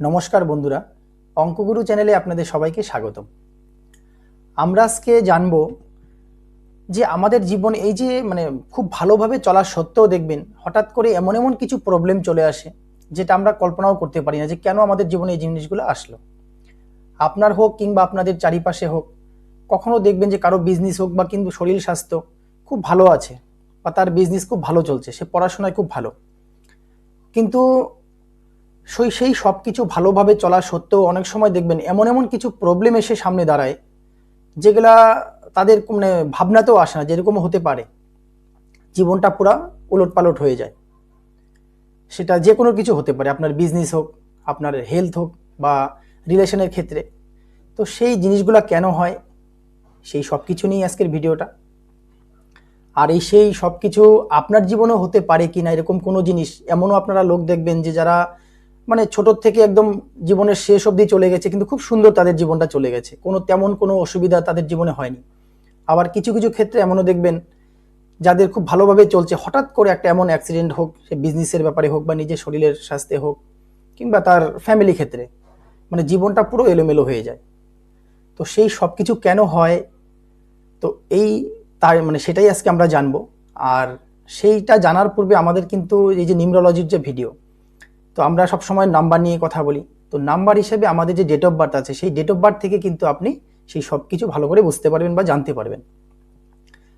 নমস্কার বন্ধুরা, অঙ্কগুরু চ্যানেলে আপনাদের সবাইকে স্বাগতম। আমরা আজকে জানব যে আমাদের জীবন এই যে খুব ভালোভাবে চলার সত্ত্বেও দেখবেন হঠাৎ করে এমন এমন কিছু প্রবলেম চলে আসে যেটা আমরা কল্পনাও করতে পারি না যে কেন আমাদের জীবনে এই জিনিসগুলো আসলো। আপনার হোক কিংবা আপনাদের চারিপাশে হোক, কখনো দেখবেন যে কারো বিজনেস হোক বা কিন্তু শরীর স্বাস্থ্য খুব ভালো আছে বা তার বিজনেস খুব ভালো চলছে, সে পড়াশোনায় খুব ভালো, কিন্তু সেই সব কিছু ভালোভাবে চলা সত্ত্বেও অনেক সময় দেখবেন এমন এমন কিছু প্রবলেম এসে সামনে দাঁড়ায় যেগুলা তাদের ভাবনাতেও আসে না যেরকম হতে পারে। জীবনটা পুরা উলটপালট হয়ে যায়। সেটা যে কোনো কিছু হতে পারে, আপনার বিজনেস হোক, আপনার হেলথ হোক বা রিলেশনের ক্ষেত্রে। তো সেই জিনিসগুলা কেন হয়, সেই সব কিছু নিয়ে আজকের ভিডিওটা। আর সেই সব কিছু আপনার জীবনেও হতে পারে কি না এরকম কোনো জিনিস, এমনও আপনারা লোক দেখবেন যে যারা ছোটোর থেকে একদম জীবনের শেষ অবধি চলে গেছে, কিন্তু খুব সুন্দর তাদের জীবনটা চলে গেছে, তেমন কোনো অসুবিধা তাদের জীবনে হয়নি। আবার কিছু কিছু ক্ষেত্রে এমনও দেখবেন যাদের খুব ভালোভাবে চলছে, হঠাৎ করে একটা এমন অ্যাক্সিডেন্ট হোক, সে বিজনেসের ব্যাপারে হোক বা নিজের শরীরের স্বাস্থ্যে হোক কিংবা তার ফ্যামিলি ক্ষেত্রে, জীবনটা পুরো এলোমেলো হয়ে যায়। তো সেই সব কিছু কেন হয়, তো তার সেটাই আজকে আমরা জানবো। আর সেইটা জানার পূর্বে আমাদের কিন্তু এই যে নিউমোলজির যে ভিডিও, তো আমরা সব সময় নাম্বার নিয়ে কথা বলি। তো নাম্বার হিসেবে আমাদের যে ডেট অফ বার্থ আছে, সেই ডেট অফ বার্থ থেকে কিন্তু আপনি সেই সব কিছু ভালো করে বুঝতে পারবেন বা জানতে পারবেন।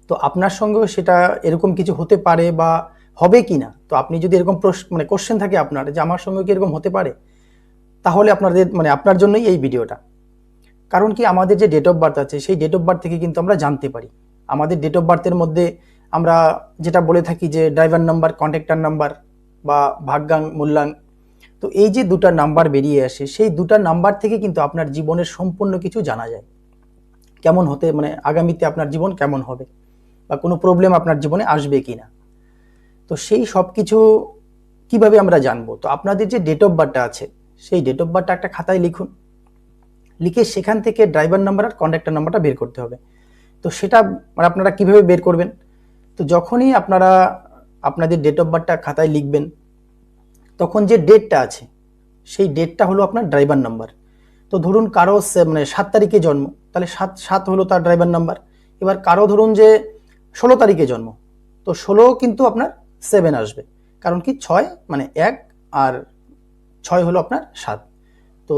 তো আপনার সঙ্গেও সেটা এরকম কিছু হতে পারে বা হবে কি না, তো আপনি যদি এরকম কোশ্চেন থাকে আপনার যে আমার সঙ্গে কি এরকম হতে পারে, তাহলে আপনার জন্যই এই ভিডিওটা। কারণ কি, আমাদের যে ডেট অফ বার্থ আছে সেই ডেট অফ বার্থ থেকে কিন্তু আমরা জানতে পারি। আমাদের ডেট অফ বার্থের মধ্যে আমরা যেটা বলে থাকি যে ড্রাইভার নাম্বার, কন্ট্যাক্টর নাম্বার বা ভাগ্যাং মূল্যাং, তো এই যে দুটা নাম্বার বেরিয়ে আসে, সেই দুটা নাম্বার থেকে কিন্তু আপনার জীবনের সম্পূর্ণ কিছু জানা যায়। কেমন হতে আগামীতে আপনার জীবন কেমন হবে বা কোনো প্রবলেম আপনার জীবনে আসবে কিনা। তো সেই সব কিছু কিভাবে আমরা জানবো, তো আপনাদের যে ডেট অফ বার্থটা আছে সেই ডেট অফ বার্থটা একটা খাতায় লিখুন, লিখে সেখান থেকে ড্রাইভার নাম্বার আর কন্ট্যাক্টর নাম্বারটা বের করতে হবে। তো সেটা আপনারা কিভাবে বের করবেন, তো যখনই আপনারা আপনাদের ডেট অফ বার্থটা খাতায় লিখবেন, তখন যে ডেটটা আছে সেই ডেটটা হলো আপনার ড্রাইভার নাম্বার। তো ধরুন কারো 7 তারিখে জন্ম, তাহলে 7 হলো তার ড্রাইভার নাম্বার। এবার কারো ধরুন যে 16 তারিখে জন্ম, তো 16 কিন্তু আপনার 7 আসবে। কারণ কি, 6 1 আর 6 হলো আপনার 7। তো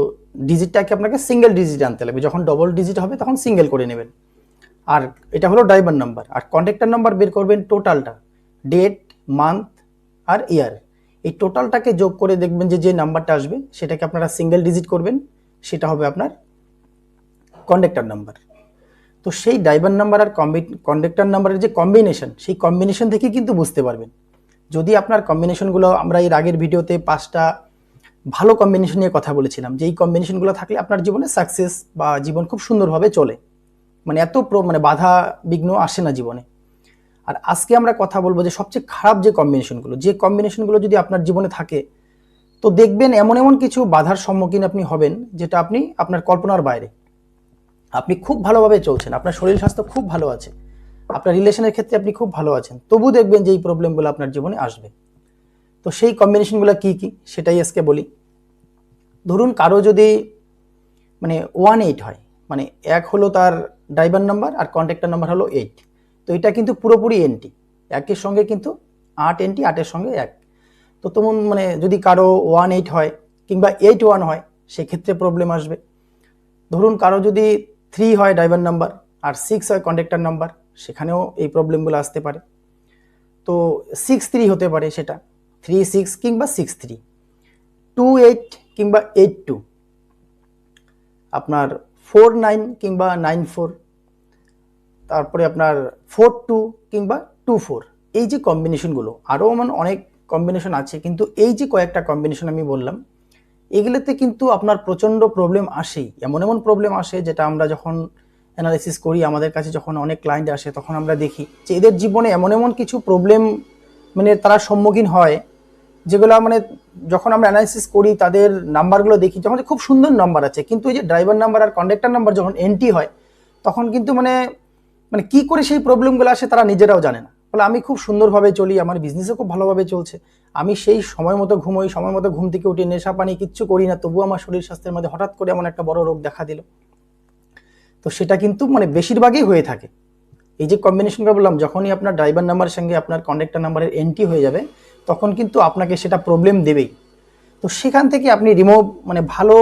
ডিজিটটাকে আপনাকে সিঙ্গেল ডিজিট আনতে লাগবে, যখন ডবল ডিজিট হবে তখন সিঙ্গেল করে নেবেন। আর এটা হলো ড্রাইভার নাম্বার। আর কন্ট্যাক্টর নাম্বার বের করবেন টোটালটা, ডেট, মান্থ আর ইয়ার, এই টোটালটাকে যোগ করে দেখবেন যে যে নাম্বারটা আসবে সেটাকে আপনারা সিঙ্গেল ডিজিট করবেন, সেটা হবে আপনার কন্ট্যাক্টর নাম্বার। তো সেই ড্রাইভার নাম্বার আর কন্ডাক্টর নাম্বারের যে কম্বিনেশন, সেই কম্বিনেশন থেকে কিন্তু বুঝতে পারবেন। যদি আপনার কম্বিনেশনগুলো, আমরা এর আগের ভিডিওতে 5টা ভালো কম্বিনেশন নিয়ে কথা বলেছিলাম, যে এই কম্বিনেশনগুলো থাকলে আপনার জীবনে সাকসেস বা জীবন খুব সুন্দরভাবে চলে, এত বাধা বিঘ্ন আসে না জীবনে। আর আজকে আমরা কথা বলবো যে সবচেয়ে খারাপ যে কম্বিনেশনগুলো যদি আপনার জীবনে থাকে, তো দেখবেন এমন এমন কিছু বাধার সম্মুখীন আপনি হবেন যেটা আপনার কল্পনার বাইরে। আপনি খুব ভালোভাবে চলছেন, আপনার শরীর স্বাস্থ্য খুব ভালো আছে, আপনার রিলেশনের ক্ষেত্রে আপনি খুব ভালো আছেন, তবু দেখবেন যে এই প্রবলেমগুলো আপনার জীবনে আসবে। তো সেই কম্বিনেশনগুলো কি কি সেটাই আজকে বলি। ধরুন কারো যদি 18 হয়, 1 হলো তার ড্রাইভার নাম্বার আর কন্ট্যাক্টর নাম্বার হলো 8, তো এটা কিন্তু পুরোপুরি এনটি, 1-এর সঙ্গে কিন্তু 8 এনটি, 8-এর সঙ্গে 1। তো তেমন যদি কারো 18 হয় কিংবা 81 হয়, সেক্ষেত্রে প্রবলেম আসবে। ধরুন কারো যদি 3 হয় ড্রাইভার নাম্বার আর 6 হয় কন্ডাক্টর নাম্বার, সেখানেও এই প্রবলেমগুলো আসতে পারে। তো 6-3 হতে পারে, সেটা 3-6 কিংবা 6-3, 2-8 কিংবা 8-2, আপনার 4-9 কিংবা 9-4, তারপরে আপনার 4-2 কিংবা 2-4। এই যে কম্বিনেশনগুলো, আরও অনেক কম্বিনেশন আছে, কিন্তু এই যে কয়েকটা কম্বিনেশন আমি বললাম, এগুলোতে কিন্তু আপনার প্রচণ্ড প্রবলেম আসেই। এমন এমন প্রবলেম আসে যেটা আমরা যখন অ্যানালাইসিস করি, আমাদের কাছে যখন অনেক ক্লায়েন্ট আসে, তখন আমরা দেখি যে এদের জীবনে এমন এমন কিছু প্রবলেম তারা সম্মুখীন হয়, যেগুলো যখন আমরা অ্যানালাইসিস করি, তাদের নাম্বারগুলো দেখি, যখন খুব সুন্দর নাম্বার আছে, কিন্তু এই যে ড্রাইভার নাম্বার আর কন্ডাক্টর নাম্বার যখন এনটি হয়, তখন কিন্তু কি করে সেই প্রবলেমগুলো আসে তারা নিজেরাও জানে না। বলে আমি খুব সুন্দরভাবে চলি, আমার বিজনেসও খুব ভালোভাবে চলছে, আমি সেই সময় মতো ঘুমোই, সময় মতো ঘুম থেকে উঠি, নেশা পানি কিচ্ছু করি না, তবুও আমার শরীর স্বাস্থ্যের মধ্যে হঠাৎ করে এমন একটা বড় রোগ দেখা দিল। তো সেটা কিন্তু মানে বেশিরভাগই হয়ে থাকে। এই যে কম্বিনেশনটা বললাম, যখনই আপনার ড্রাইভার নাম্বারের সঙ্গে আপনার কন্ডাক্টর নাম্বারের এন্ট্রি হয়ে যাবে, তখন কিন্তু আপনাকে সেটা প্রবলেম দেবেই। তো সেখান থেকে আপনি রিমুভ মানে ভালো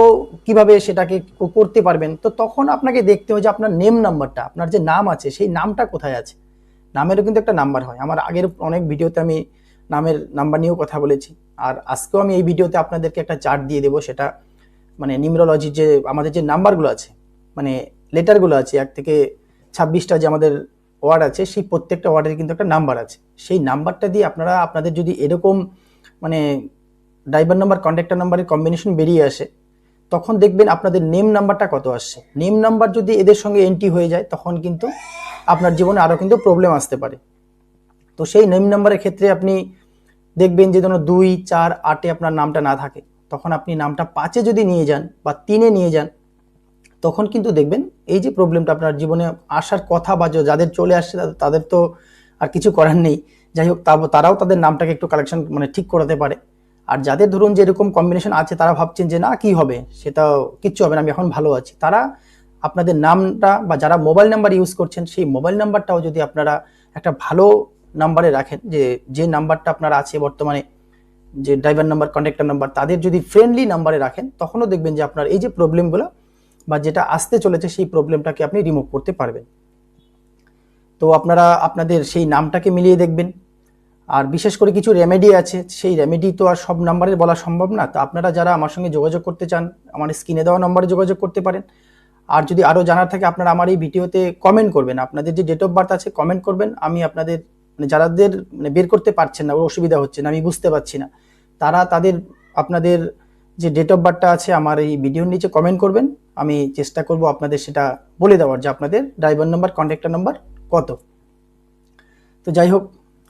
কিভাবে সেটাকে করতে পারবেন, তো তখন আপনাকে দেখতে হবে যে আপনার নেম নাম্বারটা, আপনার যে নাম আছে সেই নামটা কোথায় আছে। নামেরও কিন্তু একটা নাম্বার হয়। আমার আগের অনেক ভিডিওতে আমি নামের নাম্বার নিয়েও কথা বলেছি, আর আজকেও আমি এই ভিডিওতে আপনাদেরকে একটা চার্ট দিয়ে দেবো। সেটা মানে নিউমেরোলজির যে আমাদের যে নাম্বারগুলো আছে, মানে লেটারগুলো আছে 1 থেকে 26টা যে আমাদের ওয়ার্ড আছে, সেই প্রত্যেকটা ওয়ার্ডের কিন্তু একটা নাম্বার আছে। সেই নাম্বারটা দিয়ে আপনারা আপনাদের যদি এরকম মানে ড্রাইভার নাম্বার কন্ডাক্টর নাম্বারের কম্বিনেশন বেরিয়ে আসে, তখন দেখবেন আপনাদের নেম নাম্বারটা কত আসছে। নেম নাম্বার যদি এদের সঙ্গে এন্ট্রি হয়ে যায়, তখন কিন্তু আপনার জীবনে আরও কিন্তু প্রবলেম আসতে পারে। তো সেই নেম নাম্বারের ক্ষেত্রে আপনি দেখবেন যে ধরুন 2, 4, 8-এ আপনার নামটা না থাকে, তখন আপনি নামটা 5-এ যদি নিয়ে যান বা 3-এ নিয়ে যান, তখন কিন্তু দেখবেন এই যে প্রবলেমটা আপনার জীবনে আসার কথা বা যাদের চলে আসছে তাদের তো আর কিছু করার নেই। যাই হোক, তারাও তাদের নামটাকে একটু কালেকশন মানে ঠিক করাতে পারে। আর যাদের ধরুন যে এরকম কম্বিনেশন আছে, তারা ভাবছেন যে না কি হবে, সেটাও কিচ্ছু হবে না, আমি এখন ভালো আছি, তারা আপনাদের নামটা বা যারা মোবাইল নাম্বার ইউজ করছেন, সেই মোবাইল নাম্বারটাও যদি আপনারা একটা ভালো নাম্বারে রাখেন, যে নাম্বারটা আপনার আছে বর্তমানে, যে ড্রাইভার নাম্বার কন্ডাক্টর নাম্বার, তাদের যদি ফ্রেন্ডলি নাম্বারে রাখেন, তখনও দেখবেন যে আপনার এই যে প্রবলেমগুলো বা যেটা আসতে চলেছে, সেই প্রবলেমটাকে আপনি রিমুভ করতে পারবেন। তো আপনারা আপনাদের সেই নামটাকে মিলিয়ে দেখবেন। আর বিশেষ করে কিছু রেমেডি আছে, সেই রেমেডি তো আর সব নাম্বারে বলা সম্ভব না। তো আপনারা যারা আমার সঙ্গে যোগাযোগ করতে চান, আমার স্ক্রিনে দেওয়া নম্বরে যোগাযোগ করতে পারেন। আর যদি আরও জানার থাকে, আপনারা আমার এই ভিডিওতে কমেন্ট করবেন, আপনাদের যে ডেট অফ বার্থ আছে কমেন্ট করবেন। আমি আপনাদের মানে যাদের মানে বের করতে পারছেন না, ওর অসুবিধা হচ্ছে না, আমি বুঝতে পারছি না, তারা আপনাদের যে ডেট অফ বার্থটা আছে আমার এই ভিডিওর নিচে কমেন্ট করবেন। আমি চেষ্টা করব আপনাদের সেটা বলে দেওয়ার, যে আপনাদের ড্রাইভার নাম্বার কন্ট্যাক্টর নাম্বার কত। তো যাই হোক,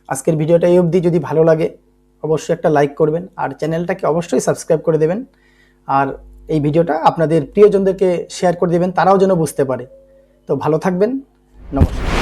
আজকের ভিডিওটা এই অবধি। যদি ভালো লাগে অবশ্যই একটা লাইক করবেন, আর চ্যানেলটাকে অবশ্যই সাবস্ক্রাইব করে দেবেন। আর এই ভিডিওটা আপনাদের প্রিয়জনদেরকে শেয়ার করে দেবেন, তারাও যেন বুঝতে পারে। তো ভালো থাকবেন, নমস্কার।